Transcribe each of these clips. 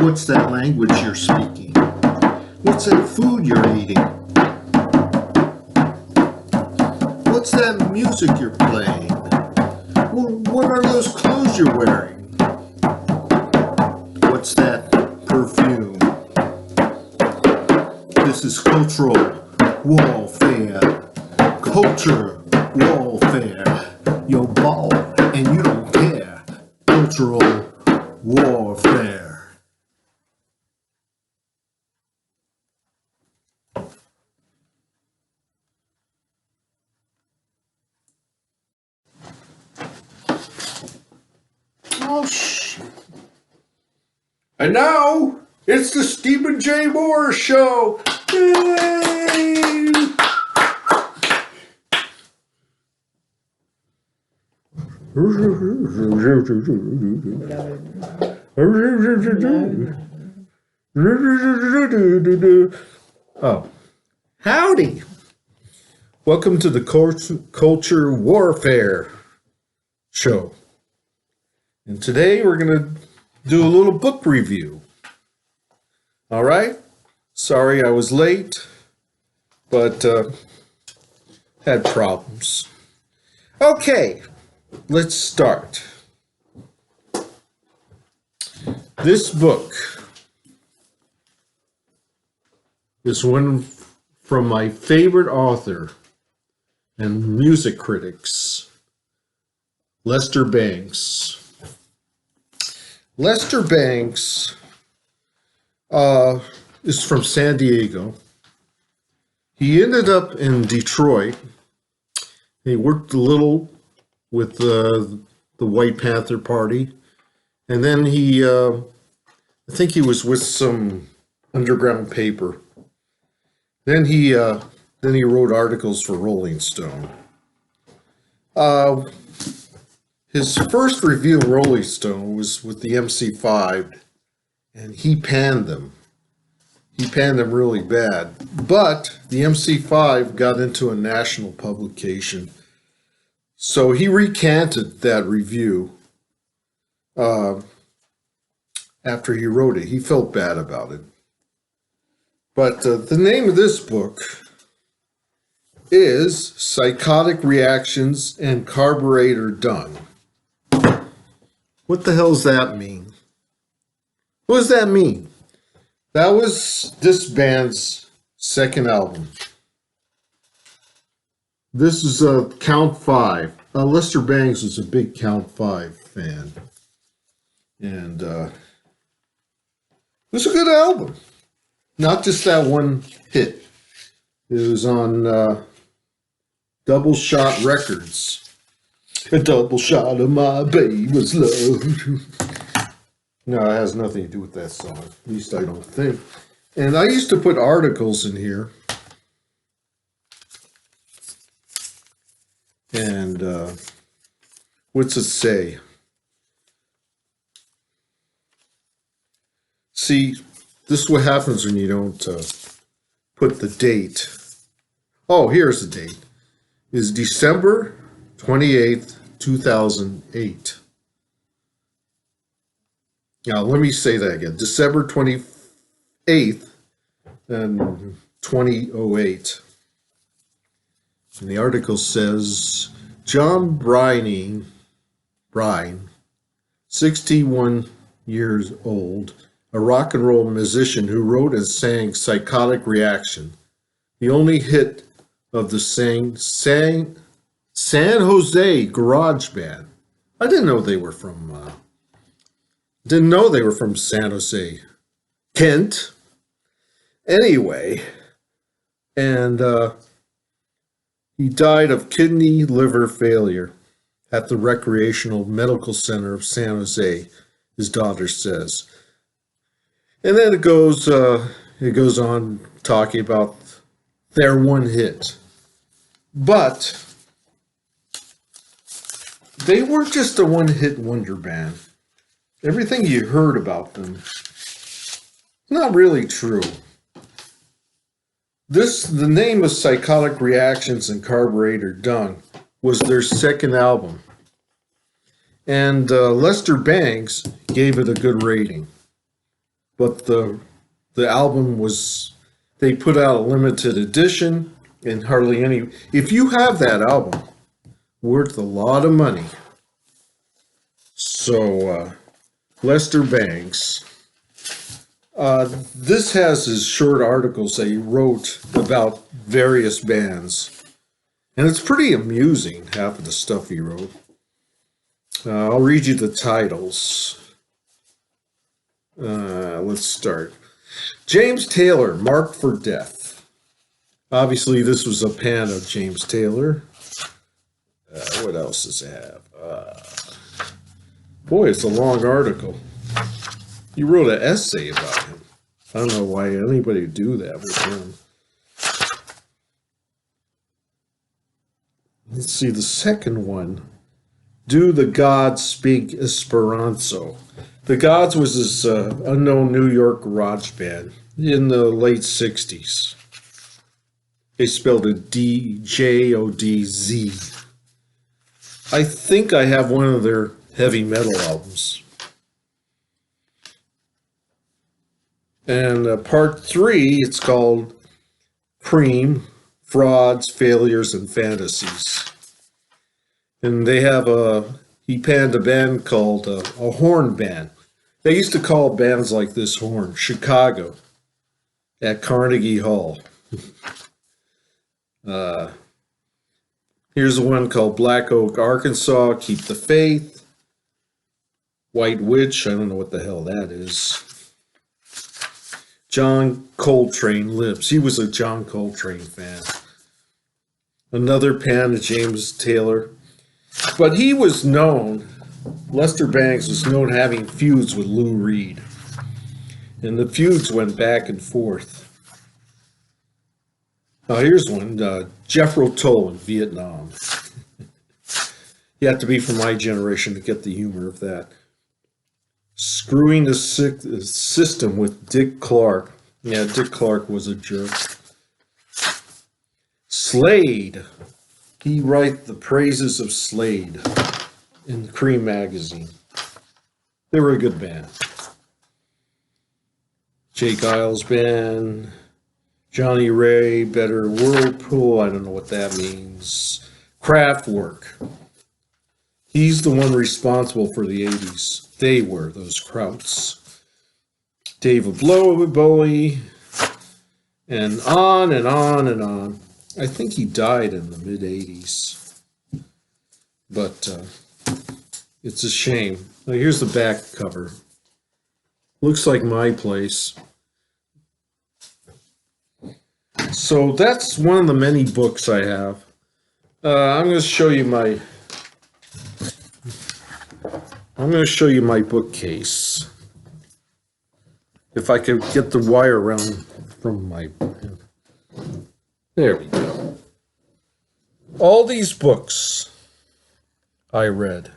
What's that language you're speaking? What's that food you're eating? What's that music you're playing? What are those clothes you're wearing? What's that perfume? This is cultural warfare. Culture warfare. You're bald and you don't care. Cultural warfare. Oh, shit. And now, it's the Stephen J. Moore Show. Yay! Oh, howdy. Welcome to the Culture Warfare Show. And today we're going to do a little book review. All right? Sorry I was late, but had problems. Okay, let's start. This book is one from my favorite author and music critics, Lester Bangs. Lester Bangs is from San Diego. He ended up in Detroit. He worked a little with the White Panther Party. And then I think he was with some underground paper. Then he wrote articles for Rolling Stone. His first review of Rolling Stone was with the MC5, and he panned them. He panned them really bad. But the MC5 got into a national publication, so he recanted that review after he wrote it. He felt bad about it. But the name of this book is Psychotic Reactions and Carburetor Dung. What the hell does that mean? What does that mean? That was this band's second album. This is Count 5. Lester Bangs was a big Count 5 fan. And it was a good album. Not just that one hit. It was on Double Shot Records. A double shot of my baby's love. No, it has nothing to do with that song. At least I don't think. And I used to put articles in here. And what's it say? See, this is what happens when you don't put the date. Oh, here's the date. It's December 28th, 2008. Now, let me say that again. December 28th, and 2008. And the article says, John Brine, 61 years old, a rock and roll musician who wrote and sang Psychotic Reaction, the only hit of the San Jose Garage Band. I didn't know they were from San Jose, Kent. Anyway, and he died of kidney liver failure at the Recreational Medical Center of San Jose, his daughter says. And then it goes on talking about their one hit. But they weren't just a one-hit wonder band. Everything you heard about them, not really true. The name of Psychotic Reactions and Carburetor Dung was their second album. And Lester Bangs gave it a good rating. but the album was, they put out a limited edition, and hardly any. If you have that album, worth a lot of money. So Lester Bangs. This has his short articles that he wrote about various bands. And it's pretty amusing, half of the stuff he wrote. I'll read you the titles. Let's start. James Taylor, Marked for Death. Obviously, this was a pan of James Taylor. What else does it have? Boy, it's a long article. He wrote an essay about him. I don't know why anybody would do that with him. Let's see, the second one. Do the Gods Speak Esperanto? The Gods was this unknown New York garage band in the late 60s. They spelled it D-J-O-D-Z. I think I have one of their heavy metal albums. And part 3, it's called Cream, Frauds, Failures, and Fantasies. And they have he panned a band called a horn band. They used to call bands like this horn, Chicago, at Carnegie Hall. Here's one called Black Oak, Arkansas, Keep the Faith. White Witch, I don't know what the hell that is. John Coltrane Lives. He was a John Coltrane fan. Another pan of James Taylor. But he was known, Lester Bangs was known having feuds with Lou Reed. And the feuds went back and forth. Now here's one, Jethro Tull in Vietnam. You have to be from my generation to get the humor of that. Screwing the system with Dick Clark. Yeah, Dick Clark was a jerk. Slade. He wrote the praises of Slade in Cream magazine. They were a good band. Jake Isles Band. Johnny Ray, Better Whirlpool. I don't know what that means. Kraftwerk. He's the one responsible for the 80s. They were those Krauts. David Bowie, and on and on and on. I think he died in the mid-80s. But it's a shame. Now, here's the back cover. Looks like my place. So that's one of the many books I have. I'm going to show you my bookcase. If I could get the wire around from my... There we go. All these books I read.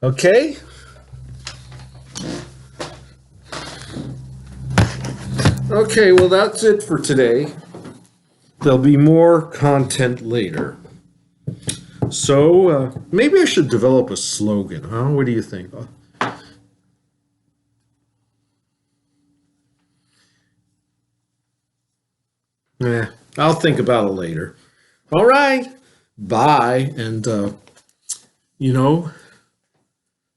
Okay? Okay, well that's it for today. There'll be more content later. So, maybe I should develop a slogan, huh? What do you think? I'll think about it later. All right. Bye. And,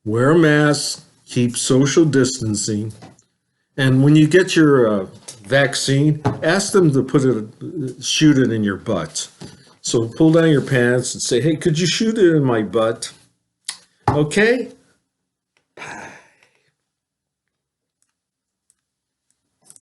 wear a mask, keep social distancing. And when you get your vaccine, ask them to shoot it in your butt. So pull down your pants and say, hey, could you shoot it in my butt? Okay?